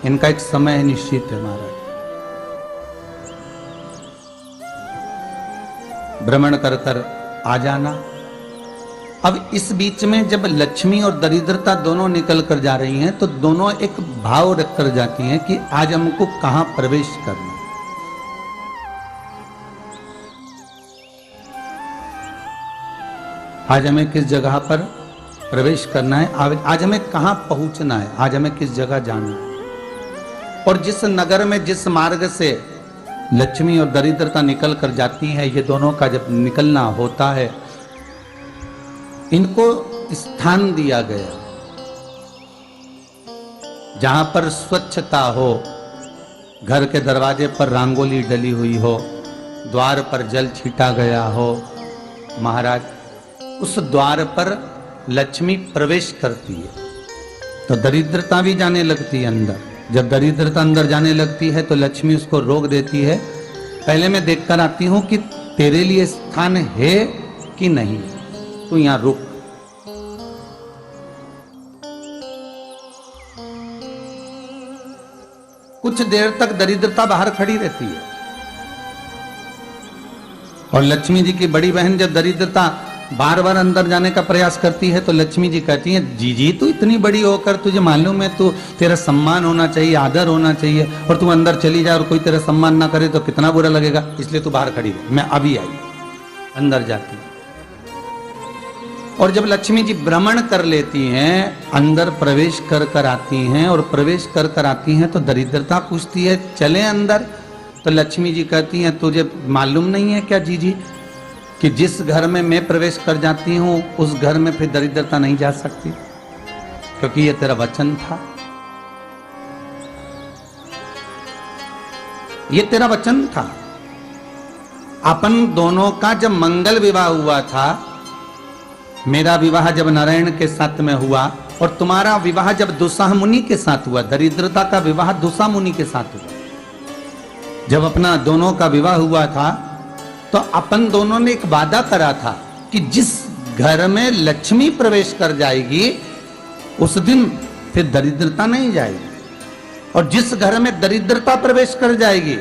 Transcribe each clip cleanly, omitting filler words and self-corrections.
इनका एक समय निश्चित है महाराज। भ्रमण कर कर आ जाना। अब इस बीच में जब लक्ष्मी और दरिद्रता दोनों निकल कर जा रही हैं तो दोनों एक भाव रख कर जाती हैं कि आज हमको कहां प्रवेश करना। आज हमें किस जगह पर प्रवेश करना है, आज हमें कहां पहुंचना है, आज हमें किस जगह जाना है। और जिस नगर में जिस मार्ग से लक्ष्मी और दरिद्रता निकल कर जाती है, ये दोनों का जब निकलना होता है, इनको स्थान दिया गया जहां पर स्वच्छता हो, घर के दरवाजे पर रंगोली डली हुई हो, द्वार पर जल छीटा गया हो। महाराज, उस द्वार पर लक्ष्मी प्रवेश करती है तो दरिद्रता भी जाने लगती है अंदर। जब दरिद्रता अंदर जाने लगती है तो लक्ष्मी उसको रोक देती है। पहले मैं देखकर आती हूं कि तेरे लिए स्थान है कि नहीं, तू यहां रुक। कुछ देर तक दरिद्रता बाहर खड़ी रहती है और लक्ष्मी जी की बड़ी बहन जब दरिद्रता बार बार अंदर जाने का प्रयास करती है तो लक्ष्मी जी कहती हैं, जीजी तू इतनी बड़ी होकर तुझे मालूम है तू तेरा सम्मान होना चाहिए, आदर होना चाहिए, और तू अंदर चली जाए और कोई तेरा सम्मान ना करे तो कितना बुरा लगेगा, इसलिए तू बाहर खड़ी रह। मैं अभी आई। अंदर जाती और जब लक्ष्मी जी भ्रमण कर लेती हैं, अंदर प्रवेश कर कर आती हैं और प्रवेश कर कर आती हैं तो दरिद्रता पूछती है चले अंदर। तो लक्ष्मी जी कहती हैं, तुझे मालूम नहीं है क्या जीजी कि जिस घर में मैं प्रवेश कर जाती हूं उस घर में फिर दरिद्रता नहीं जा सकती, क्योंकि ये तेरा वचन था, ये तेरा वचन था। अपन दोनों का जब मंगल विवाह हुआ था, मेरा विवाह जब नारायण के साथ में हुआ और तुम्हारा विवाह जब दुस्साह मुनि के साथ हुआ, दरिद्रता का विवाह दुस्साह मुनि के साथ हुआ। जब अपना दोनों का विवाह हुआ था तो अपन दोनों ने एक वादा करा था कि जिस घर में लक्ष्मी प्रवेश कर जाएगी उस दिन फिर दरिद्रता नहीं जाएगी, और जिस घर में दरिद्रता प्रवेश कर जाएगी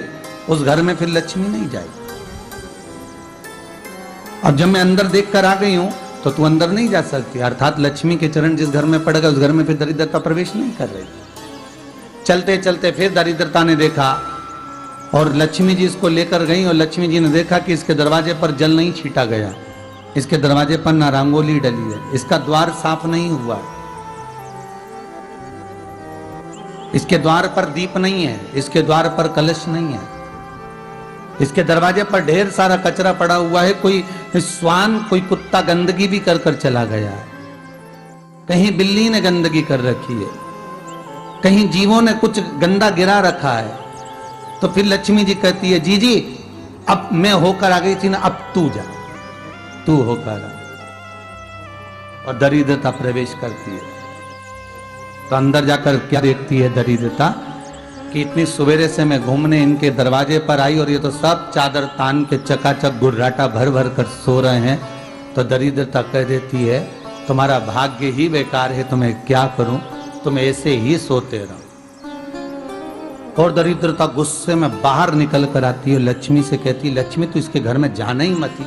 उस घर में फिर लक्ष्मी नहीं जाएगी। अब जब मैं अंदर देख कर आ गई हूं तो तू अंदर नहीं जा सकती, अर्थात लक्ष्मी के चरण जिस घर में पड़ गए उस घर में फिर दरिद्रता प्रवेश नहीं कर रही। चलते चलते फिर दरिद्रता ने देखा और लक्ष्मी जी इसको लेकर गई और लक्ष्मी जी ने देखा कि इसके दरवाजे पर जल नहीं छीटा गया, इसके दरवाजे पर ना रंगोली डली है, इसका द्वार साफ नहीं हुआ, इसके द्वार पर दीप नहीं है, इसके द्वार पर कलश नहीं है, इसके दरवाजे पर ढेर सारा कचरा पड़ा हुआ है, कोई श्वान कोई कुत्ता गंदगी भी कर कर चला गया है, कहीं बिल्ली ने गंदगी कर रखी है, कहीं जीवों ने कुछ गंदा गिरा रखा है। तो फिर लक्ष्मी जी कहती है, जी जी अब मैं होकर आ गई थी ना, अब तू जा, तू होकर आ। और दरिद्रता प्रवेश करती है तो अंदर जाकर क्या देखती है दरिद्रता कि इतनी सवेरे से मैं घूमने इनके दरवाजे पर आई और ये तो सब चादर तान के चकाचक गुर्राटा भर भर कर सो रहे हैं। तो दरिद्रता कह देती है, तुम्हारा भाग्य ही बेकार है, तो मैं क्या करूं, तुम ऐसे ही सोते रहो। और दरिद्रता गुस्से में बाहर निकल कर आती है, लक्ष्मी से कहती है, लक्ष्मी तू इसके घर में जाना ही मत।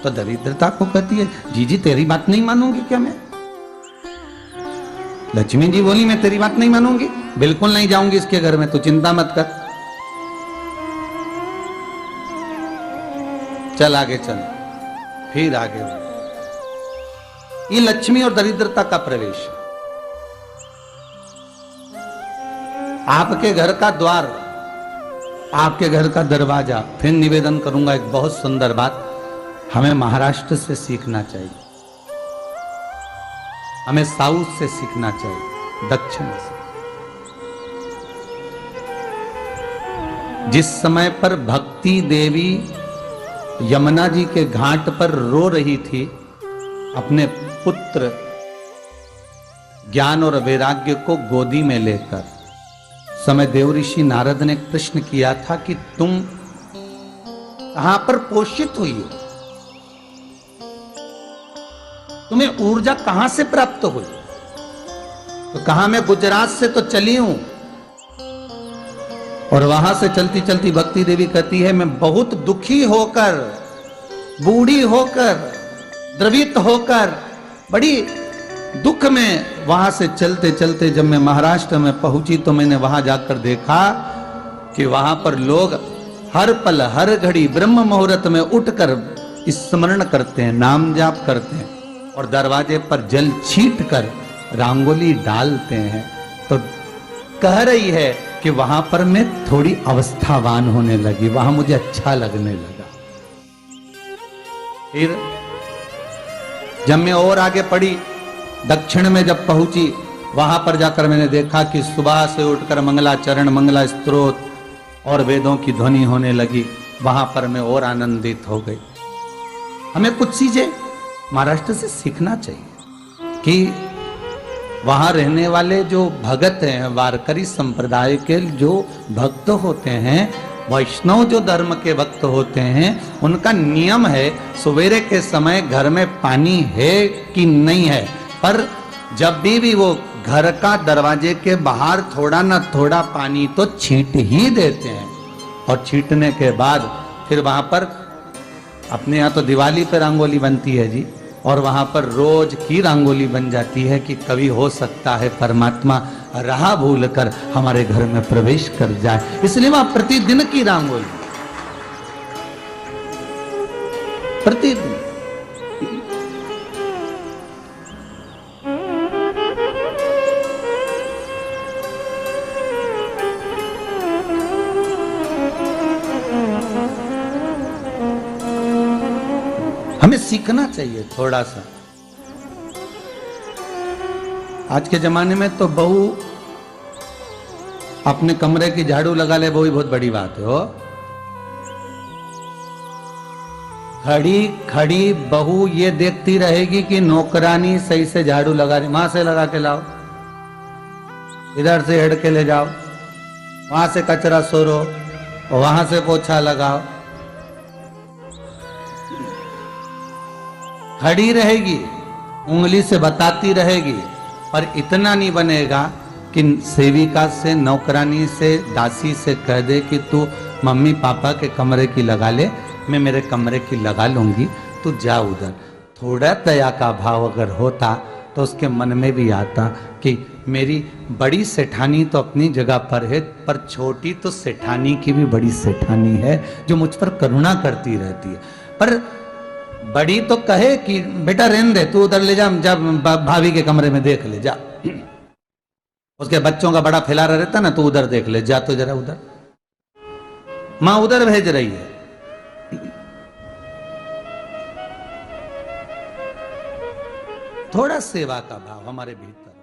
तो दरिद्रता को कहती है, जीजी तेरी बात नहीं मानूंगी क्या मैं? लक्ष्मी जी बोली, मैं तेरी बात नहीं मानूंगी, बिल्कुल नहीं जाऊंगी इसके घर में, तू चिंता मत कर, चल आगे चल। फिर आगे ये लक्ष्मी और दरिद्रता का प्रवेश। आपके घर का द्वार, आपके घर का दरवाजा। फिर निवेदन करूंगा एक बहुत सुंदर बात, हमें महाराष्ट्र से सीखना चाहिए, हमें साउथ से सीखना चाहिए, दक्षिण से। जिस समय पर भक्ति देवी यमुना जी के घाट पर रो रही थी अपने पुत्र ज्ञान और वैराग्य को गोदी में लेकर, समय देवऋषि नारद ने प्रश्न किया था कि तुम कहां पर पोषित हुई हो, तुम्हें ऊर्जा कहां से प्राप्त हुई? तो कहा मैं गुजरात से तो चली हूं, और वहां से चलती चलती भक्ति देवी कहती है, मैं बहुत दुखी होकर, बूढ़ी होकर, द्रवित होकर, बड़ी दुख में वहां से चलते चलते जब मैं महाराष्ट्र में पहुंची तो मैंने वहां जाकर देखा कि वहां पर लोग हर पल हर घड़ी ब्रह्म मुहूर्त में उठकर स्मरण करते हैं, नाम जाप करते हैं और दरवाजे पर जल छीट कर रंगोली डालते हैं। तो कह रही है कि वहां पर मैं थोड़ी अवस्थावान होने लगी, वहां मुझे अच्छा लगने लगा। फिर जब मैं और आगे पड़ी, दक्षिण में जब पहुंची, वहां पर जाकर मैंने देखा कि सुबह से उठकर मंगलाचरण, मंगला स्तोत्र और वेदों की ध्वनि होने लगी। वहां पर मैं और आनंदित हो गई। हमें कुछ चीजें महाराष्ट्र से सीखना चाहिए कि वहां रहने वाले जो भगत हैं, वारकरी संप्रदाय के जो भक्त होते हैं, वैष्णव जो धर्म के भक्त होते हैं, उनका नियम है सवेरे के समय घर में पानी है कि नहीं है, पर जब भी वो घर का दरवाजे के बाहर थोड़ा ना थोड़ा पानी तो छींट ही देते हैं। और छींटने के बाद फिर वहां पर अपने यहाँ तो दिवाली पे रंगोली बनती है जी, और वहां पर रोज की रंगोली बन जाती है कि कभी हो सकता है परमात्मा राह भूल कर हमारे घर में प्रवेश कर जाए, इसलिए वहां प्रतिदिन की रंगोली, प्रतिदिन। हमें सीखना चाहिए थोड़ा सा। आज के जमाने में तो बहू अपने कमरे की झाड़ू लगा ले, वो ही बहुत बड़ी बात है। हो खड़ी खड़ी बहू ये देखती रहेगी कि नौकरानी सही से झाड़ू लगा रही, वहां से लगा के लाओ, इधर से हेड के ले जाओ, वहां से कचरा सोरो, वहां से पोछा लगाओ। खड़ी रहेगी, उंगली से बताती रहेगी, पर इतना नहीं बनेगा कि सेविका से, नौकरानी से, दासी से कह दे कि तू मम्मी पापा के कमरे की लगा ले, मैं मेरे कमरे की लगा लूंगी, तू जा उधर। थोड़ा दया का भाव अगर होता तो उसके मन में भी आता कि मेरी बड़ी सेठानी तो अपनी जगह पर है, पर छोटी तो सेठानी की भी बड़ी सेठानी है जो मुझ पर करुणा करती रहती है। पर बड़ी तो कहे कि बेटा रहने दे, तू उधर ले जा, जब भाभी के कमरे में देख ले जा। उसके बच्चों का बड़ा फैलारा रहता ना, तू उधर देख ले जा, तो जरा उधर, मां उधर भेज रही है। थोड़ा सेवा का भाव हमारे भीतर।